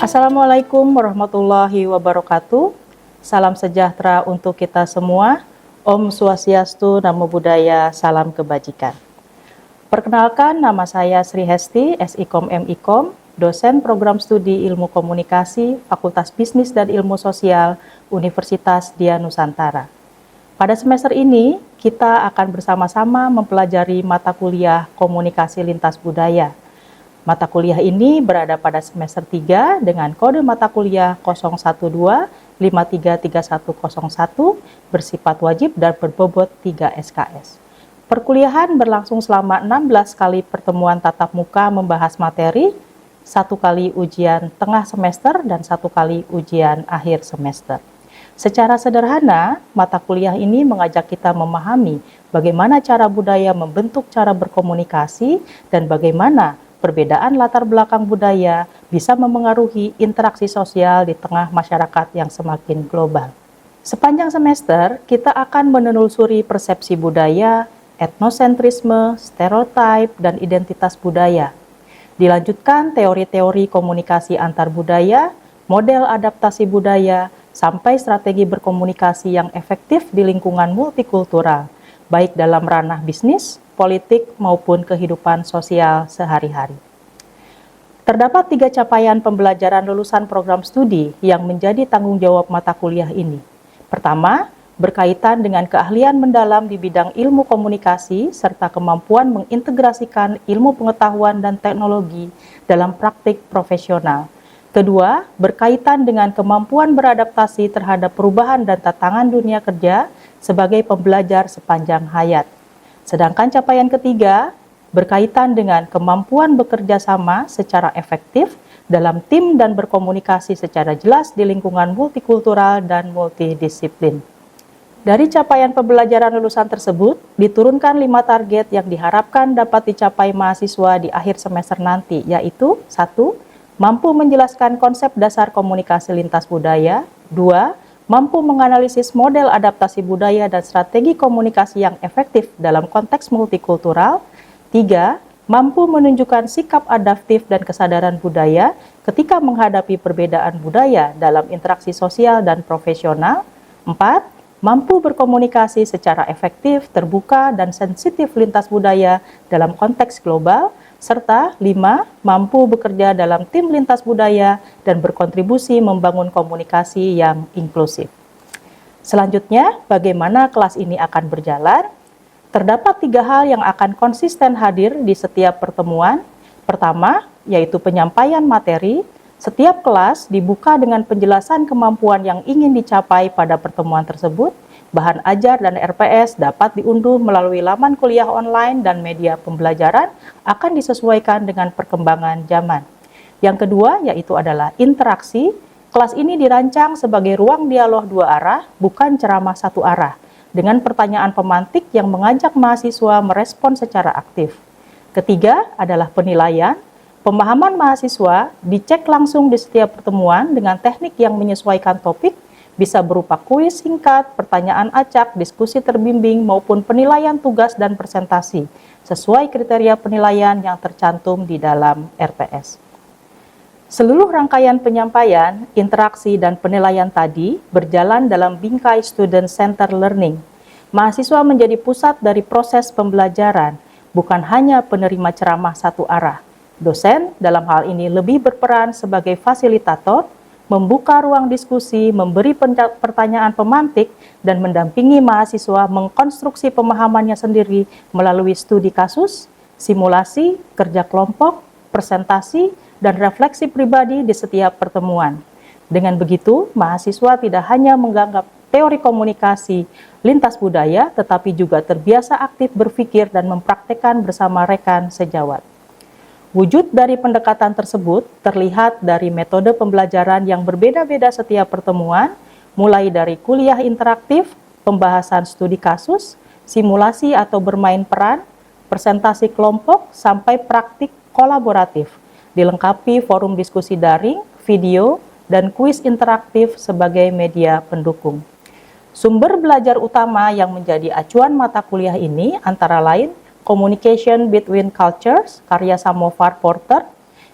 Assalamualaikum warahmatullahi wabarakatuh. Salam sejahtera untuk kita semua. Om Swastiastu, Namo Buddhaya, salam kebajikan. Perkenalkan, nama saya Sri Hesti, SIKOM MIKOM, dosen program studi Ilmu Komunikasi, Fakultas Bisnis dan Ilmu Sosial, Universitas Dian Nusantara. Pada semester ini, kita akan bersama-sama mempelajari mata kuliah Komunikasi Lintas Budaya. Mata kuliah ini berada pada semester 3 dengan kode mata kuliah 012-533101 bersifat wajib dan berbobot 3 SKS. Perkuliahan berlangsung selama 16 kali pertemuan tatap muka membahas materi, 1 kali ujian tengah semester dan 1 kali ujian akhir semester. Secara sederhana, mata kuliah ini mengajak kita memahami bagaimana cara budaya membentuk cara berkomunikasi dan bagaimana perbedaan latar belakang budaya bisa memengaruhi interaksi sosial di tengah masyarakat yang semakin global. Sepanjang semester, kita akan menelusuri persepsi budaya, etnosentrisme, stereotip, dan identitas budaya. Dilanjutkan teori-teori komunikasi antar budaya, model adaptasi budaya, sampai strategi berkomunikasi yang efektif di lingkungan multikultural, baik dalam ranah bisnis, politik, maupun kehidupan sosial sehari-hari. Terdapat 3 capaian pembelajaran lulusan program studi yang menjadi tanggung jawab mata kuliah ini. Pertama, berkaitan dengan keahlian mendalam di bidang ilmu komunikasi serta kemampuan mengintegrasikan ilmu pengetahuan dan teknologi dalam praktik profesional. Kedua, berkaitan dengan kemampuan beradaptasi terhadap perubahan dan tantangan dunia kerja sebagai pembelajar sepanjang hayat. Sedangkan capaian ketiga, berkaitan dengan kemampuan bekerja sama secara efektif dalam tim dan berkomunikasi secara jelas di lingkungan multikultural dan multidisiplin. Dari capaian pembelajaran lulusan tersebut, diturunkan 5 target yang diharapkan dapat dicapai mahasiswa di akhir semester nanti, yaitu 1. Mampu menjelaskan konsep dasar komunikasi lintas budaya. 2. Mampu menganalisis model adaptasi budaya dan strategi komunikasi yang efektif dalam konteks multikultural. 3. Mampu menunjukkan sikap adaptif dan kesadaran budaya ketika menghadapi perbedaan budaya dalam interaksi sosial dan profesional. 4. Mampu berkomunikasi secara efektif, terbuka, dan sensitif lintas budaya dalam konteks global. Serta 5. Mampu bekerja dalam tim lintas budaya dan berkontribusi membangun komunikasi yang inklusif. Selanjutnya, bagaimana kelas ini akan berjalan? Terdapat 3 hal yang akan konsisten hadir di setiap pertemuan. Pertama, yaitu penyampaian materi. Setiap kelas dibuka dengan penjelasan kemampuan yang ingin dicapai pada pertemuan tersebut. Bahan ajar dan RPS dapat diunduh melalui laman kuliah online dan media pembelajaran akan disesuaikan dengan perkembangan zaman. Yang kedua yaitu adalah interaksi. Kelas ini dirancang sebagai ruang dialog 2 arah, bukan ceramah 1 arah, dengan pertanyaan pemantik yang mengajak mahasiswa merespon secara aktif. Ketiga adalah penilaian. Pemahaman mahasiswa dicek langsung di setiap pertemuan dengan teknik yang menyesuaikan topik, bisa berupa kuis singkat, pertanyaan acak, diskusi terbimbing, maupun penilaian tugas dan presentasi, sesuai kriteria penilaian yang tercantum di dalam RPS. Seluruh rangkaian penyampaian, interaksi, dan penilaian tadi berjalan dalam bingkai Student Center Learning. Mahasiswa menjadi pusat dari proses pembelajaran, bukan hanya penerima ceramah 1 arah. Dosen dalam hal ini lebih berperan sebagai fasilitator, membuka ruang diskusi, memberi pertanyaan pemantik, dan mendampingi mahasiswa mengkonstruksi pemahamannya sendiri melalui studi kasus, simulasi, kerja kelompok, presentasi, dan refleksi pribadi di setiap pertemuan. Dengan begitu, mahasiswa tidak hanya menganggap teori komunikasi lintas budaya, tetapi juga terbiasa aktif berpikir dan mempraktekkan bersama rekan sejawat. Wujud dari pendekatan tersebut terlihat dari metode pembelajaran yang berbeda-beda setiap pertemuan, mulai dari kuliah interaktif, pembahasan studi kasus, simulasi atau bermain peran, presentasi kelompok, sampai praktik kolaboratif, dilengkapi forum diskusi daring, video, dan kuis interaktif sebagai media pendukung. Sumber belajar utama yang menjadi acuan mata kuliah ini antara lain Communication Between Cultures, karya Samovar Porter,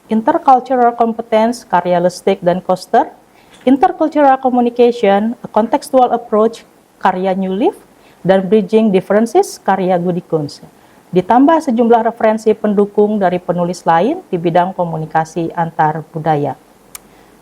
Intercultural Competence, karya Lustig dan Koster, Intercultural Communication, A Contextual Approach, karya New Leaf, dan Bridging Differences, karya Goody Kunz. Ditambah sejumlah referensi pendukung dari penulis lain di bidang komunikasi antar budaya.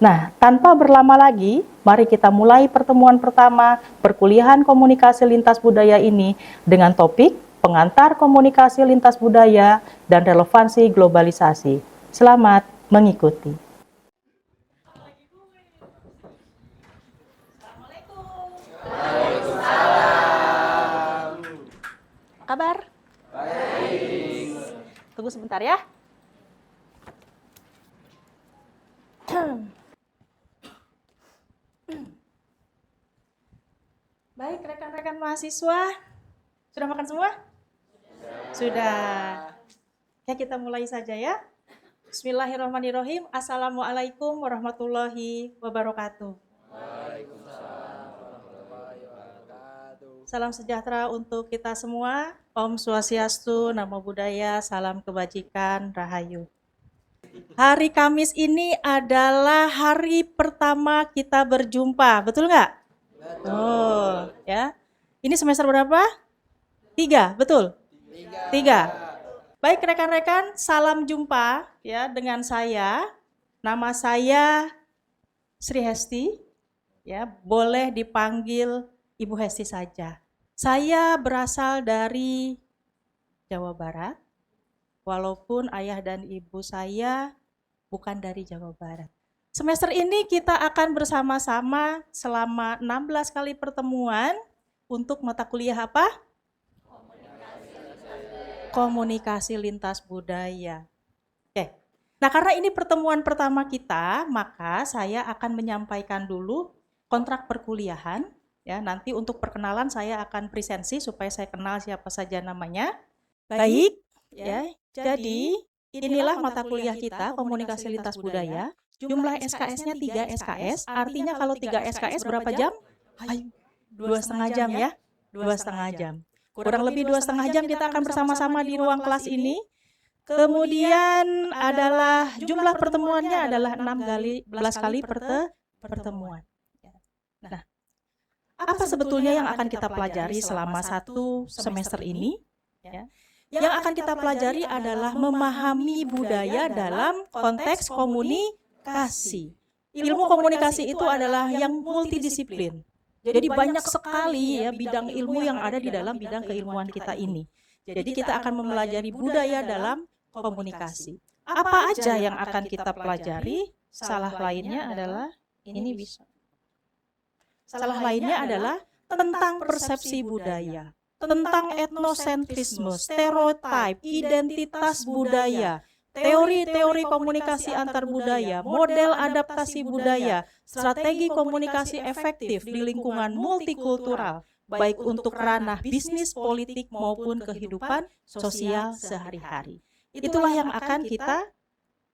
Nah, tanpa berlama lagi, mari kita mulai pertemuan pertama perkuliahan komunikasi lintas budaya ini dengan topik pengantar komunikasi lintas budaya dan relevansi globalisasi. Selamat mengikuti. Apa kabar? Baik. Tunggu sebentar ya. Baik, rekan-rekan mahasiswa, sudah makan semua? Sudah. Ya, kita mulai saja ya. Bismillahirrahmanirrahim. Assalamualaikum warahmatullahi wabarakatuh. Waalaikumsalam warahmatullahi wabarakatuh. Salam sejahtera untuk kita semua. Om Swastiastu, Namo Buddhaya, salam kebajikan, Rahayu. Hari Kamis ini adalah hari pertama kita berjumpa, betul nggak? Betul. Oh, ya. Ini semester berapa? 3, betul? 3. Baik rekan-rekan, salam jumpa ya dengan saya. Nama saya Sri Hesti. Ya, boleh dipanggil Ibu Hesti saja. Saya berasal dari Jawa Barat. Walaupun ayah dan ibu saya bukan dari Jawa Barat. Semester ini kita akan bersama-sama selama 16 kali pertemuan untuk mata kuliah apa? Komunikasi lintas budaya. Oke. Nah, karena ini pertemuan pertama kita, maka saya akan menyampaikan dulu kontrak perkuliahan. Ya, nanti untuk perkenalan saya akan presensi supaya saya kenal siapa saja namanya. Baik. Ya, jadi inilah mata kuliah kita, komunikasi lintas budaya. Jumlah SKS-nya 3 SKS. Artinya kalau 3 SKS berapa jam? 2,5 jam ya. 2,5 jam. Kurang lebih 2,5 jam kita akan bersama-sama di ruang kelas ini. Kemudian adalah jumlah pertemuannya adalah 16 kali pertemuan. Nah, apa sebetulnya yang akan kita pelajari selama 1 semester ini? Yang akan kita pelajari adalah memahami budaya dalam konteks komunikasi. Ilmu komunikasi itu adalah yang multidisiplin. Jadi banyak sekali ya bidang ilmu yang ada di dalam bidang keilmuan kita ini. Jadi kita akan mempelajari budaya dalam komunikasi. Apa aja yang akan kita pelajari? Salah lainnya adalah ini bisa. Salah lainnya adalah tentang persepsi budaya, tentang etnosentrisme, stereotip, identitas budaya, teori-teori komunikasi antar budaya, model adaptasi budaya, strategi komunikasi efektif di lingkungan multikultural, baik untuk ranah bisnis, politik, maupun kehidupan sosial sehari-hari. Itulah yang akan kita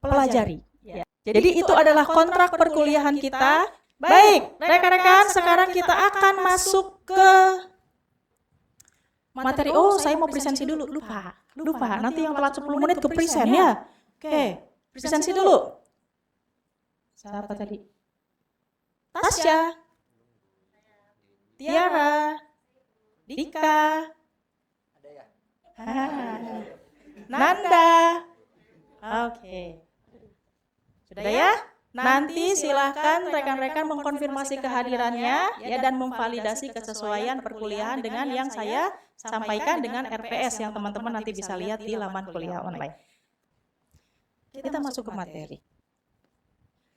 pelajari. Jadi itu adalah kontrak perkuliahan kita. Baik, rekan-rekan, sekarang kita akan masuk ke materi. Oh, saya mau presensi dulu. Lupa. Nanti yang telat 10 menit ke present ya. Oke, presensi dulu. Siapa tadi? Tasya, Tiara, Dika, Nanda. Oke. Sudah ya? Nanti silahkan rekan-rekan mengkonfirmasi kehadirannya ya dan memvalidasi kesesuaian perkuliahan dengan yang saya sampaikan dengan RPS yang teman-teman nanti bisa lihat di laman kuliah online. Kita masuk ke materi.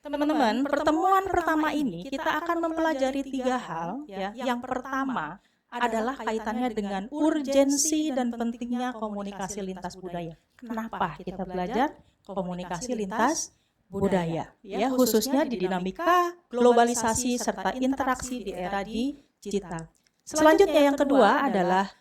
Teman-teman, pertemuan pertama ini kita akan mempelajari 3 hal ya. Yang pertama adalah kaitannya dengan urgensi dan pentingnya komunikasi lintas budaya. Kenapa kita belajar komunikasi lintas budaya, ya khususnya di dinamika globalisasi serta interaksi di era digital. Selanjutnya yang kedua adalah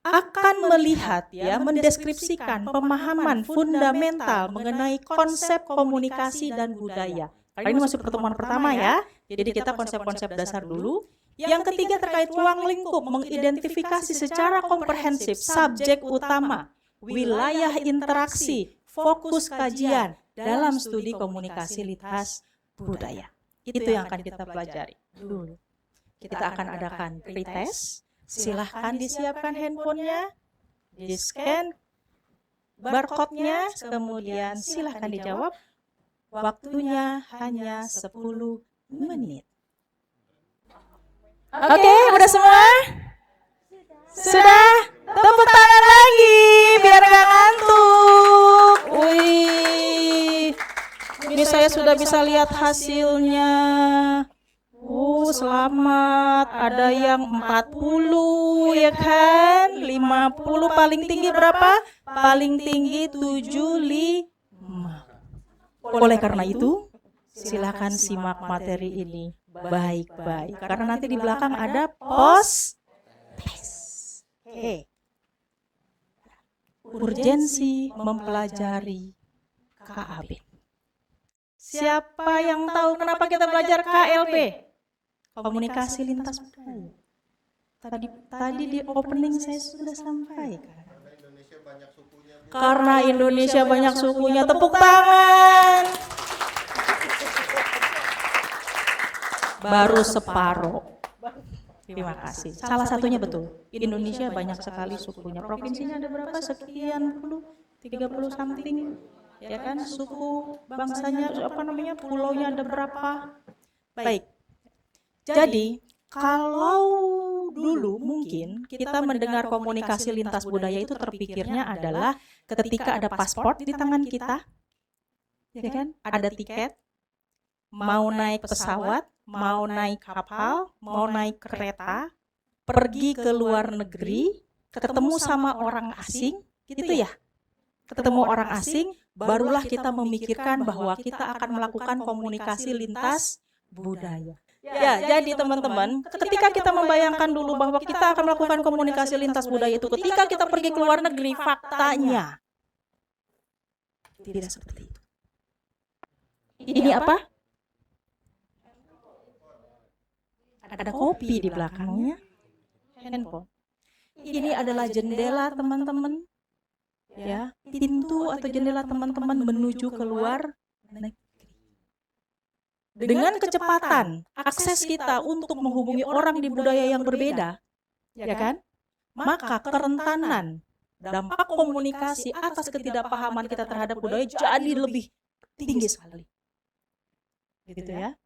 akan melihat ya mendeskripsikan pemahaman fundamental mengenai konsep komunikasi dan budaya. Ini masih pertemuan pertama ya. Jadi kita konsep-konsep dasar dulu. Yang ketiga terkait ruang lingkup, mengidentifikasi secara komprehensif subjek utama, wilayah interaksi, fokus kajian, dalam studi komunikasi lintas budaya. Itu yang akan kita pelajari dulu. Kita akan adakan pretest. Silahkan disiapkan handphonenya, di-scan barcode-nya, kemudian silahkan dijawab. Waktunya hanya 10 menit. Oke, udah semua? Sudah? Tepuk tangan lagi biar gak ngantuk. Wih, ini saya sudah bisa lihat hasilnya. Selamat. Ada yang 40 ya kan? 50 paling tinggi berapa? Paling tinggi 75. Oleh karena itu, silakan simak materi ini baik-baik. Karena nanti di belakang ada post-test. Oke. Urgensi mempelajari KAB. Siapa yang tahu kenapa kita belajar KLB? Komunikasi lintas budaya. Tadi di opening saya sudah sampaikan. Karena Indonesia banyak sukunya. Tepuk tangan. Baru separuh. Terima kasih. Salah satunya betul. Indonesia banyak sekali sukunya. Provinsinya ada berapa? Sekian puluh, 30 something. Ya kan? Suku, bangsanya, pulaunya ada berapa? Baik. Jadi, kalau dulu mungkin kita mendengar komunikasi lintas budaya itu terpikirnya adalah ketika ada paspor di tangan kita, ya kan? Ada tiket, mau naik pesawat, mau naik kapal, mau naik kereta, pergi ke luar negeri, ketemu sama orang asing, gitu ya? Ketemu orang asing, barulah kita memikirkan bahwa kita akan melakukan komunikasi lintas budaya. Ya, jadi teman-teman, ketika kita membayangkan dulu bahwa kita akan melakukan komunikasi lintas budaya itu ketika kita pergi ke luar negeri, faktanya tidak seperti itu. Ini apa? Ada kopi di belakangnya, handphone. Ini adalah jendela teman-teman, ya, pintu atau jendela teman-teman menuju ke luar negeri. Dengan kecepatan akses kita untuk menghubungi orang di budaya yang berbeda, ya kan? Maka kerentanan dampak komunikasi atas ketidakpahaman kita terhadap budaya jadi lebih tinggi sekali. Gitu ya.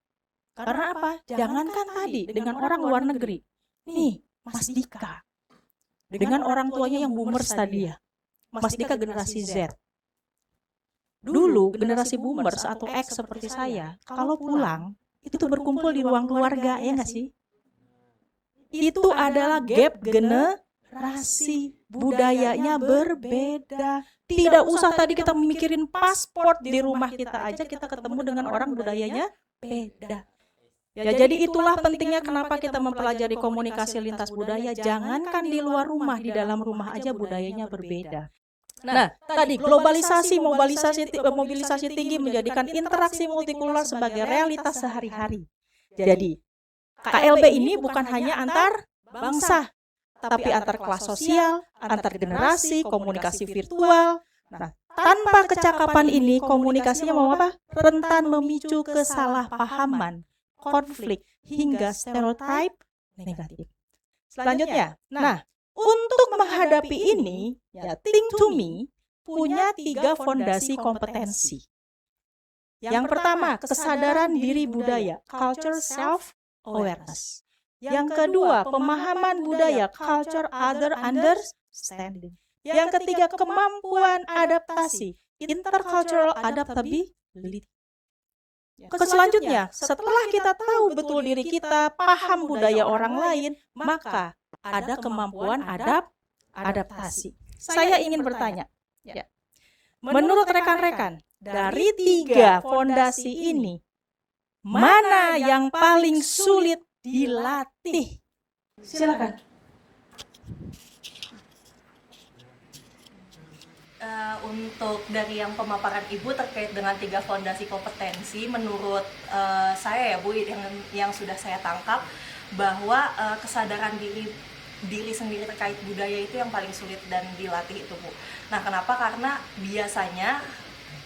Karena apa? Jangankan tadi dengan orang luar negeri. Nih, Mas Dika. Dengan orang tuanya yang boomers tadi ya. Mas Dika generasi Z. Dulu generasi boomers atau X seperti saya, kalau pulang itu berkumpul di ruang keluarga, ya nggak sih? Itu adalah gap generasi, budayanya berbeda. Tidak usah tadi kita memikirin paspor, di rumah kita aja kita ketemu dengan orang budayanya beda. Ya, jadi itulah pentingnya kenapa kita mempelajari komunikasi lintas budaya. Jangankan di luar rumah, di dalam rumah aja budayanya berbeda. Nah, tadi mobilisasi tinggi menjadikan interaksi multikultural sebagai realitas sehari-hari. Jadi, KLB ini bukan hanya antar bangsa, tapi antar kelas sosial, antar generasi, komunikasi virtual. Nah, tanpa kecakapan ini, komunikasinya mau apa? Rentan memicu kesalahpahaman, konflik, hingga stereotip negatif. Selanjutnya, nah, untuk menghadapi ini, ya, Think to Me punya 3 fondasi kompetensi. Yang pertama, kesadaran diri budaya, culture self-awareness. Yang kedua, pemahaman budaya, culture other understanding. Yang ketiga, kemampuan adaptasi, intercultural adaptability. Selanjutnya, setelah kita tahu betul diri kita, paham budaya orang lain, maka ada kemampuan adaptasi. Saya ingin bertanya, ya, menurut rekan-rekan, dari 3 fondasi ini, mana yang paling sulit dilatih? Silakan. Untuk dari yang pemaparan Ibu terkait dengan 3 fondasi kompetensi, menurut saya ya Bu, yang sudah saya tangkap bahwa kesadaran diri sendiri terkait budaya itu yang paling sulit dan dilatih itu Bu. Nah, kenapa? Karena biasanya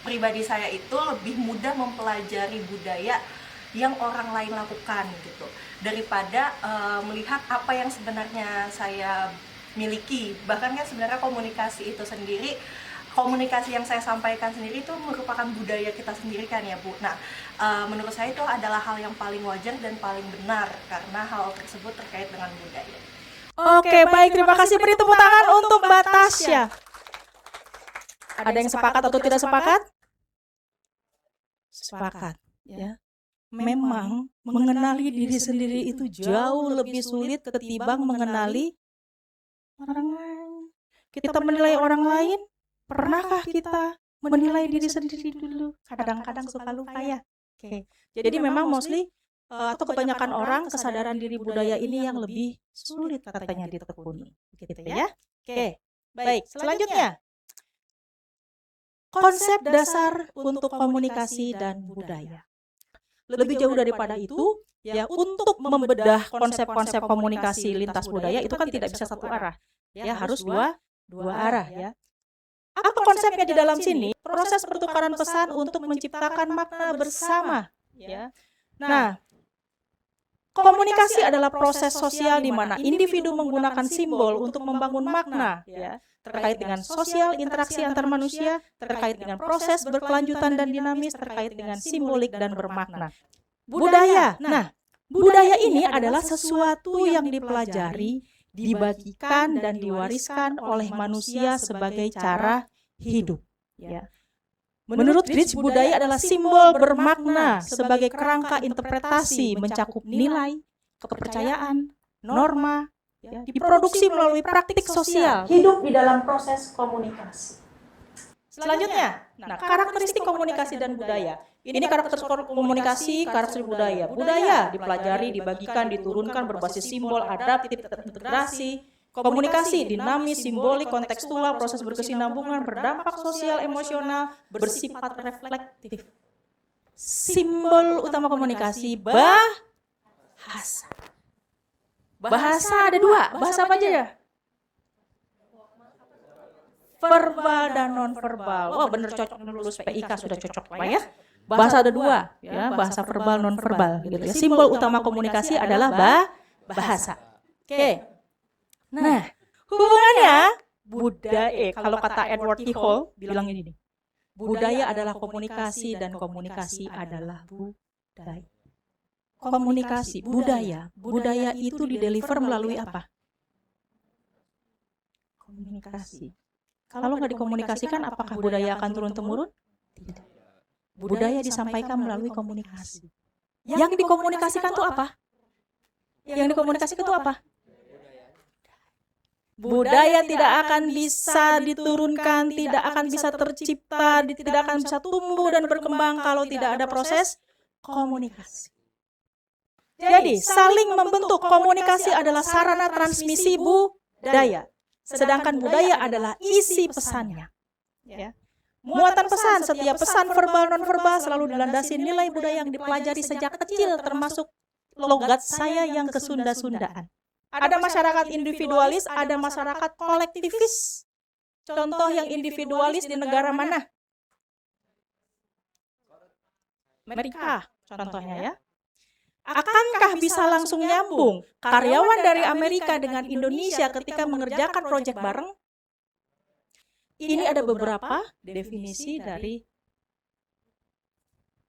pribadi saya itu lebih mudah mempelajari budaya yang orang lain lakukan gitu daripada melihat apa yang sebenarnya saya miliki. Bahkan kan sebenarnya komunikasi itu sendiri, komunikasi yang saya sampaikan sendiri itu merupakan budaya kita sendiri kan ya Bu. Nah, menurut saya itu adalah hal yang paling wajar dan paling benar karena hal tersebut terkait dengan budaya. Oke, baik, terima kasih. Beri tepuk tangan untuk Mbak Tasya. Ada yang sepakat atau tidak sepakat? Sepakat, ya. Memang mengenali diri sendiri itu jauh lebih sulit ketimbang mengenali orang lain. Kita menilai orang lain, pernahkah kita menilai diri sendiri dulu? Kadang-kadang suka lupa ya. Oke. Jadi memang mostly atau kebanyakan orang kesadaran diri budaya ini yang lebih sulit katanya ditekuni, gitu ya. Oke. Baik, selanjutnya. Konsep dasar untuk komunikasi dan budaya. Lebih jauh daripada itu, ya, untuk membedah konsep-konsep komunikasi lintas budaya itu kan tidak bisa satu arah, ya, harus dua arah, ya. Apa konsepnya di dalam sini? Proses pertukaran pesan untuk menciptakan makna bersama, ya. Nah, komunikasi adalah proses sosial di mana individu menggunakan simbol untuk membangun makna, ya, terkait dengan sosial interaksi antar manusia, terkait dengan proses berkelanjutan dan dinamis, terkait dengan simbolik dan bermakna. Budaya. Nah, budaya ini adalah sesuatu yang dipelajari, dibagikan dan diwariskan oleh manusia sebagai cara hidup, ya. Menurut Rich, budaya adalah simbol bermakna sebagai kerangka interpretasi mencakup nilai, kepercayaan, norma, ya, diproduksi melalui praktik sosial, hidup di dalam proses komunikasi. Selanjutnya, nah, karakteristik komunikasi dan budaya. Ini karakteristik komunikasi, karakteristik budaya. Budaya dipelajari, dibagikan, diturunkan berbasis simbol, adaptif, terintegrasi. Komunikasi dinamis, simbolik, kontekstual, proses berkesinambungan, berdampak sosial, emosional, bersifat reflektif. Simbol utama komunikasi, bahasa. Bahasa ada dua, bahasa apa aja ya? Verbal dan non-verbal. Wah, bener cocok, lulus PIK sudah cocok Pak ya. Bahasa ada dua, ya, bahasa verbal, non-verbal gitu ya. Simbol utama komunikasi adalah bahasa. Oke. Nah, hubungannya budaya, kalau kata Edward T. Hall bilang ini nih. Budaya adalah komunikasi dan komunikasi adalah budaya. Komunikasi, budaya itu dideliver melalui apa? Komunikasi. Kalau nggak dikomunikasikan, apakah budaya akan turun-temurun? Tidak. Budaya disampaikan melalui komunikasi. Yang dikomunikasikan itu apa? Yang dikomunikasikan itu apa? Budaya tidak akan bisa diturunkan, tidak akan bisa tercipta, tidak akan bisa tumbuh dan berkembang kalau tidak ada proses komunikasi. Jadi, saling membentuk. Komunikasi adalah sarana transmisi budaya. Sedangkan budaya adalah isi pesannya. Ya. Muatan pesan, setiap pesan verbal non-verbal selalu dilandasi nilai budaya yang dipelajari sejak kecil, termasuk logat saya yang kesunda-sundaan. Ada masyarakat individualis, ada masyarakat kolektivis. Contoh yang individualis di negara mana? Amerika, contohnya ya. Akankah bisa langsung nyambung karyawan dari Amerika dengan Indonesia ketika mengerjakan proyek bareng? Ini ada beberapa definisi dari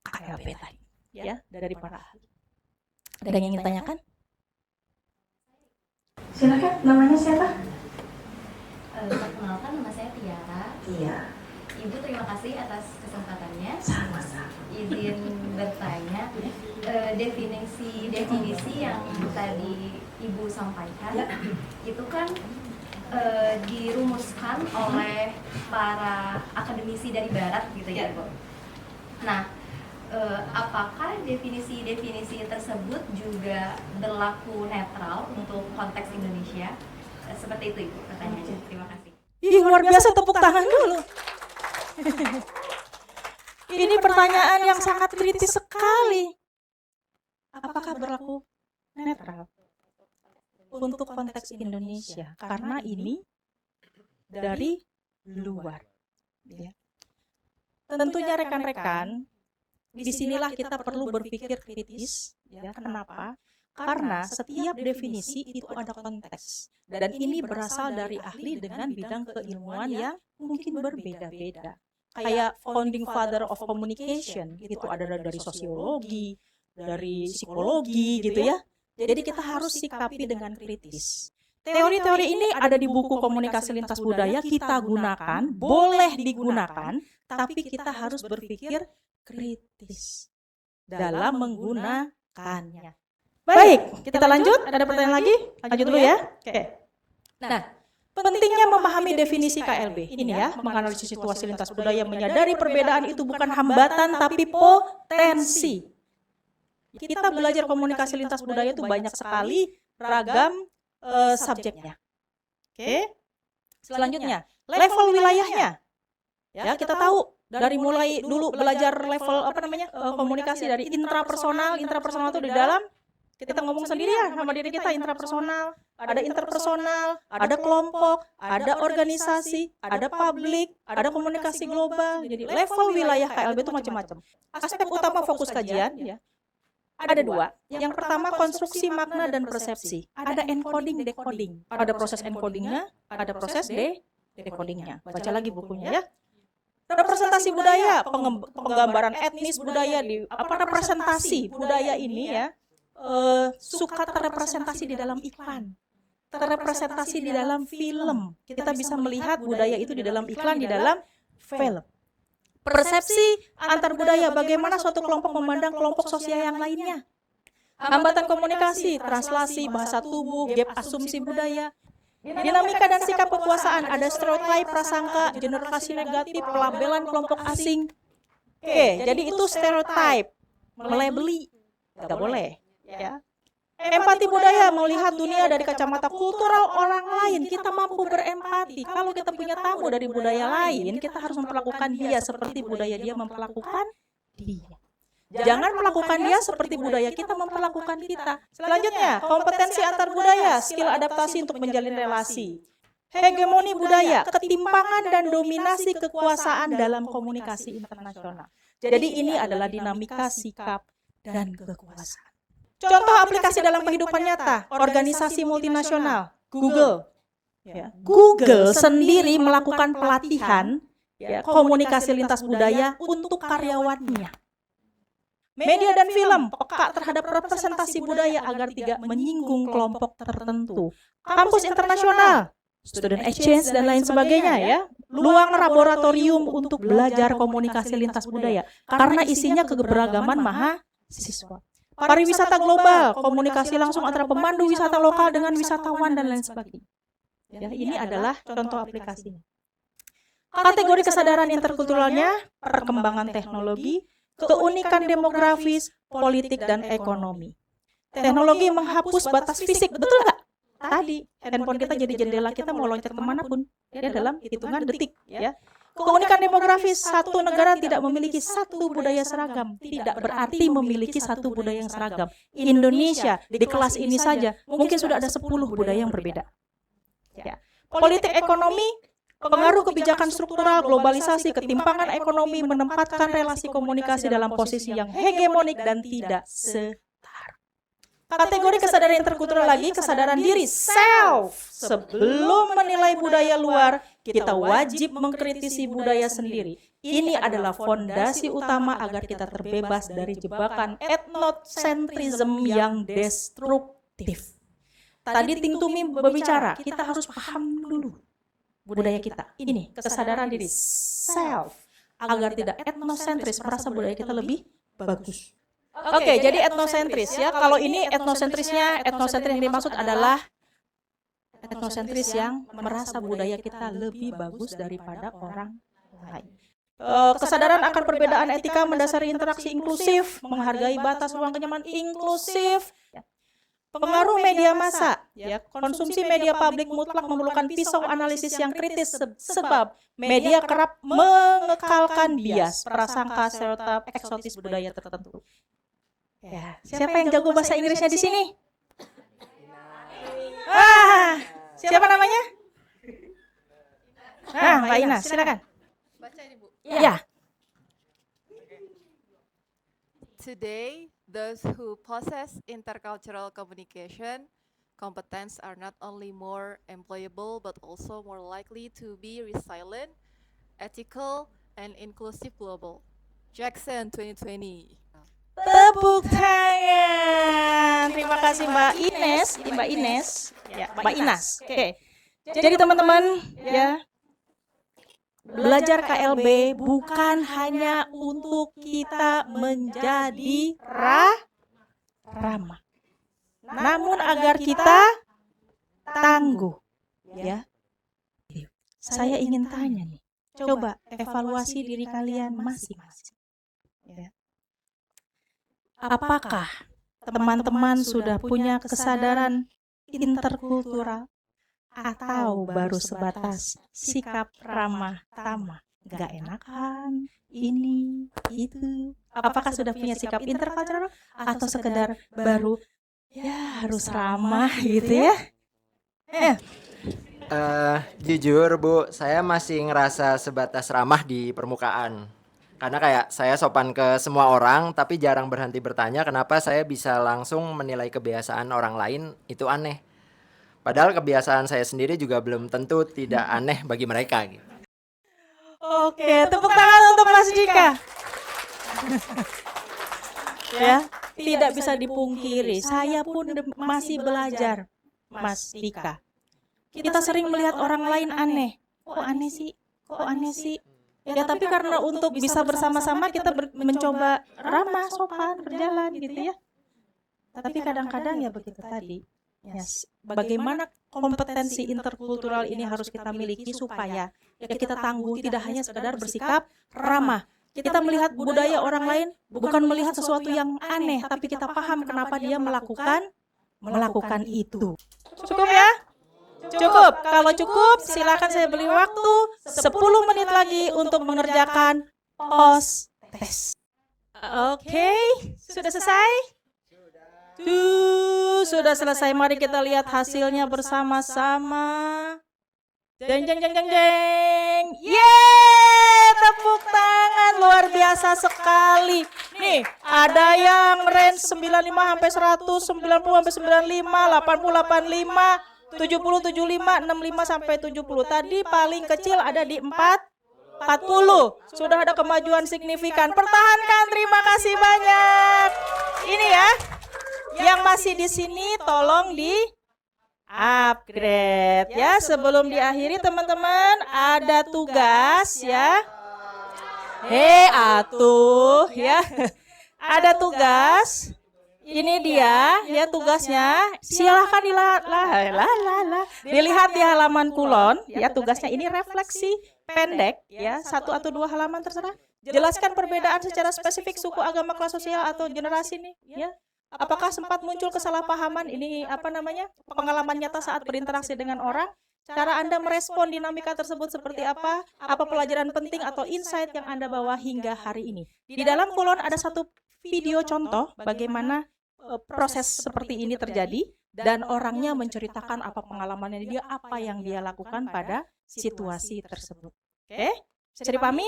KLP tadi, ya, dari para ahli. Ada yang ingin ditanyakan? Silakan, namanya siapa? Perkenalkan, nama saya Tiara. Iya. Ibu, terima kasih atas kesempatannya. Sama-sama. Izin bertanya, definisi yang tadi Ibu sampaikan, itu kan dirumuskan oleh para akademisi dari Barat, gitu ya, Bu. Nah, apakah definisi-definisi tersebut juga berlaku netral untuk konteks Indonesia? Seperti itu, Ibu, pertanyaannya. Terima kasih. Ih, luar biasa, tepuk tangan dulu. Ini pertanyaan yang sangat kritis sekali. Apakah berlaku netral untuk konteks Indonesia? Karena ini dari luar. Ya. tentunya rekan-rekan, disinilah kita perlu berpikir kritis, ya. Kenapa? Karena setiap definisi itu ada konteks, dan ini berasal dari ahli dengan bidang keilmuan yang mungkin berbeda-beda. Kayak founding father of communication, itu ada dari sosiologi, dari psikologi gitu ya. Jadi kita harus sikapi dengan kritis. Teori-teori ini ada di buku Komunikasi Lintas Budaya, kita gunakan, boleh digunakan, tapi kita harus berpikir kritis dalam menggunakannya. Baik, kita lanjut. Ada pertanyaan lagi? Lanjut dulu ya. Oke. Nah, pentingnya memahami definisi KLB. Ini ya, menganalisis situasi lintas budaya, menyadari perbedaan itu bukan hambatan tapi potensi. Kita belajar komunikasi lintas budaya itu banyak sekali ragam subjeknya. Oke. Selanjutnya, level wilayahnya. Ya, kita tahu dari mulai dulu belajar level komunikasi dari intrapersonal itu di dalam kita ngomong sendiri ya sama diri kita, intrapersonal, ada interpersonal, ada kelompok, ada organisasi, ada publik, ada komunikasi global. Jadi level wilayah KLB itu macam-macam. Aspek utama fokus kajian ya. Ada dua. Yang pertama konstruksi makna dan persepsi. Ada encoding, decoding. Ada proses encodingnya, ada proses decodingnya. Baca lagi bukunya ya. Representasi budaya, penggambaran etnis budaya di representasi budaya ini ya. Suka terrepresentasi di dalam iklan, terrepresentasi di dalam film. Kita bisa melihat budaya itu di dalam iklan, di dalam film. Persepsi antar budaya, bagaimana suatu kelompok memandang kelompok sosial yang lainnya. Hambatan komunikasi, translasi, bahasa tubuh, gap asumsi budaya. Dinamika dan sikap kekuasaan, ada stereotip, prasangka, generalisasi negatif, pelabelan kelompok asing. Oke, jadi itu stereotip, melabeli, nggak boleh. Ya. Empati budaya, melihat dunia dari kacamata kultural orang lain. Kita mampu berempati. Kalau kita punya tamu dari budaya lain, kita harus memperlakukan dia seperti budaya dia memperlakukan dia. Jangan melakukan dia seperti budaya kita memperlakukan kita. Selanjutnya, kompetensi antar budaya, skill adaptasi untuk menjalin relasi. Hegemoni budaya, ketimpangan dan dominasi kekuasaan dalam komunikasi internasional. Jadi ini adalah dinamika sikap dan kekuasaan. Contoh aplikasi dalam kehidupan nyata, organisasi multinasional, Google. Ya. Google sendiri melakukan pelatihan komunikasi lintas budaya untuk karyawannya. Media dan film peka terhadap representasi budaya agar tidak menyinggung kelompok tertentu. Kampus internasional, student exchange dan lain sebagainya ya. Luang laboratorium untuk belajar komunikasi lintas budaya karena isinya keberagaman mahasiswa. Pariwisata global, komunikasi langsung antara pemandu wisata lokal dengan wisatawan dan lain sebagainya. Ya, ini adalah contoh aplikasinya. Kategori kesadaran interkulturalnya, perkembangan teknologi, keunikan demografis, politik, dan ekonomi. Teknologi menghapus batas fisik, betul nggak? Tadi, handphone kita jadi jendela kita mau loncat kemanapun, ya dalam hitungan detik. Ya. Keunikan demografis, satu negara tidak memiliki satu budaya seragam, tidak berarti memiliki satu budaya yang seragam. Indonesia, di kelas ini saja, mungkin sudah ada 10 budaya yang berbeda. Ya. Politik ekonomi, pengaruh kebijakan struktural, globalisasi, ketimpangan ekonomi menempatkan relasi komunikasi dalam posisi yang hegemonik dan tidak setara. Kategori kesadaran interkultural lagi, kesadaran diri, self. Sebelum menilai budaya luar, kita wajib mengkritisi budaya sendiri. Ini adalah fondasi utama agar kita terbebas dari jebakan etnosentrisme yang destruktif. Tadi Ting Tumi berbicara, kita harus paham dulu budaya kita. Ini kesadaran diri, self, agar tidak etnosentris, merasa budaya kita lebih bagus. Oke, jadi etnosentris ya. Kalau ini etnosentris yang dimaksud adalah etnosentris yang merasa budaya kita lebih bagus daripada orang lain. Kesadaran akan perbedaan etika mendasari interaksi inklusif, menghargai batas ruang kenyamanan inklusif. Pengaruh media massa, ya, konsumsi media publik mutlak memerlukan pisau analisis yang kritis sebab media kerap mengekalkan bias, prasangka, stereotip, eksotis budaya tertentu. Ya, siapa yang jago bahasa Inggrisnya di sini? Siapa namanya? Mbak Ina, silakan. Baca ini, Bu. Ya. Today, those who possess intercultural communication competence are not only more employable but also more likely to be resilient, ethical, and inclusive global. Jackson 2020. Tepuk tangan. Terima kasih Mbak Ines, Mbak Ines, ya, Mbak Inas. Oke. Jadi teman-teman, ya, belajar KLB bukan hanya untuk kita menjadi ramah, namun agar kita tangguh, ya. Saya ingin tanya nih, coba evaluasi diri kalian masing-masing. Ya. Apakah teman-teman sudah punya kesadaran interkultural atau baru sebatas sikap ramah tamah, gak enakan, ini, itu? Apakah sudah punya sikap interkultural atau sekedar baru ya harus ramah gitu ya? Jujur Bu, saya masih ngerasa sebatas ramah di permukaan. Karena kayak saya sopan ke semua orang, tapi jarang berhenti bertanya kenapa saya bisa langsung menilai kebiasaan orang lain itu aneh. Padahal kebiasaan saya sendiri juga belum tentu tidak aneh bagi mereka gitu. Oke, tepuk tangan untuk Mas Dika. Ya, tidak bisa dipungkiri, saya pun masih belajar, Mas Dika. Kita sering melihat orang lain aneh. Kok aneh sih? Kok aneh sih? Ya, tapi karena untuk bisa bersama-sama kita mencoba ramah, sopan, berjalan gitu ya. Tapi kadang-kadang ya begitu tadi. Ya, bagaimana kompetensi interkultural ini harus kita miliki supaya ya kita tangguh, tidak hanya sekedar bersikap ramah. Kita melihat budaya orang lain bukan melihat sesuatu yang aneh, tapi kita paham kenapa dia melakukan itu. Cukup ya? Cukup. Kalau cukup, silakan saya beri waktu 10 menit lagi untuk mengerjakan post test. Oke, sudah selesai? Sudah selesai. Mari kita lihat hasilnya bersama-sama. Jeng jeng jeng jeng jeng. Yeay, tepuk tangan, luar biasa sekali. Nih, ada yang range 95 sampai 100, 90 sampai 95, 80 85, 70 75, 65 sampai 70. Tadi paling kecil ada di 40. Sudah ada kemajuan signifikan. Pertahankan, terima kasih banyak. Ini ya. Yang masih di sini tolong di upgrade ya. Sebelum diakhiri teman-teman ada tugas ya. Atuh ya. Ada tugas. Ini dia ya tugasnya. Silahkan dilihat di halaman kulon ya. Tugasnya ini refleksi pendek ya, 1 atau 2 halaman terserah. Jelaskan perbedaan secara spesifik suku, agama, kelas sosial atau generasi nih ya. Apakah sempat muncul kesalahpahaman ini pengalaman nyata saat berinteraksi dengan orang? Cara Anda merespon dinamika tersebut seperti apa? Apa pelajaran penting atau insight yang Anda bawa hingga hari ini? Di dalam kulon ada satu video contoh bagaimana proses seperti ini terjadi dan orangnya menceritakan apa pengalamannya dia, apa yang dia lakukan pada situasi tersebut. Oke, bisa dipahami?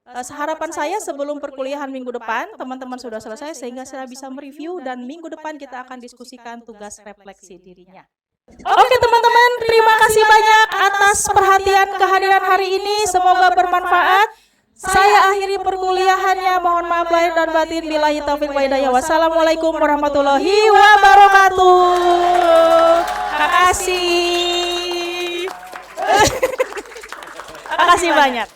Harapan saya sebelum perkuliahan minggu depan teman-teman sudah selesai sehingga saya bisa mereview dan minggu depan kita akan diskusikan tugas refleksi dirinya. Oke teman-teman, terima kasih banyak atas perhatian kehadiran hari ini, semoga bermanfaat. Saya akhiri perkuliahannya, mohon maaf lahir dan batin, billahi taufiq wa hidayah. Wassalamualaikum warahmatullahi wabarakatuh. Terima kasih. Terima kasih banyak.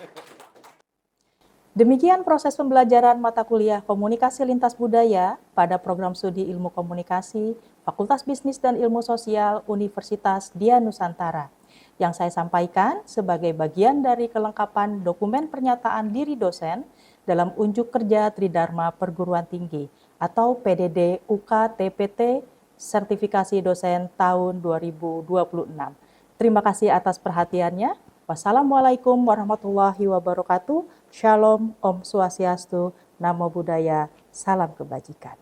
Demikian proses pembelajaran mata kuliah Komunikasi Lintas Budaya pada program studi Ilmu Komunikasi, Fakultas Bisnis dan Ilmu Sosial Universitas Dian Nusantara. Yang saya sampaikan sebagai bagian dari kelengkapan dokumen pernyataan diri dosen dalam unjuk kerja Tridharma Perguruan Tinggi atau PDD UKTPT Sertifikasi Dosen tahun 2026. Terima kasih atas perhatiannya. Wassalamualaikum warahmatullahi wabarakatuh. Shalom, Om Swastiastu, Namo Buddhaya, salam kebajikan.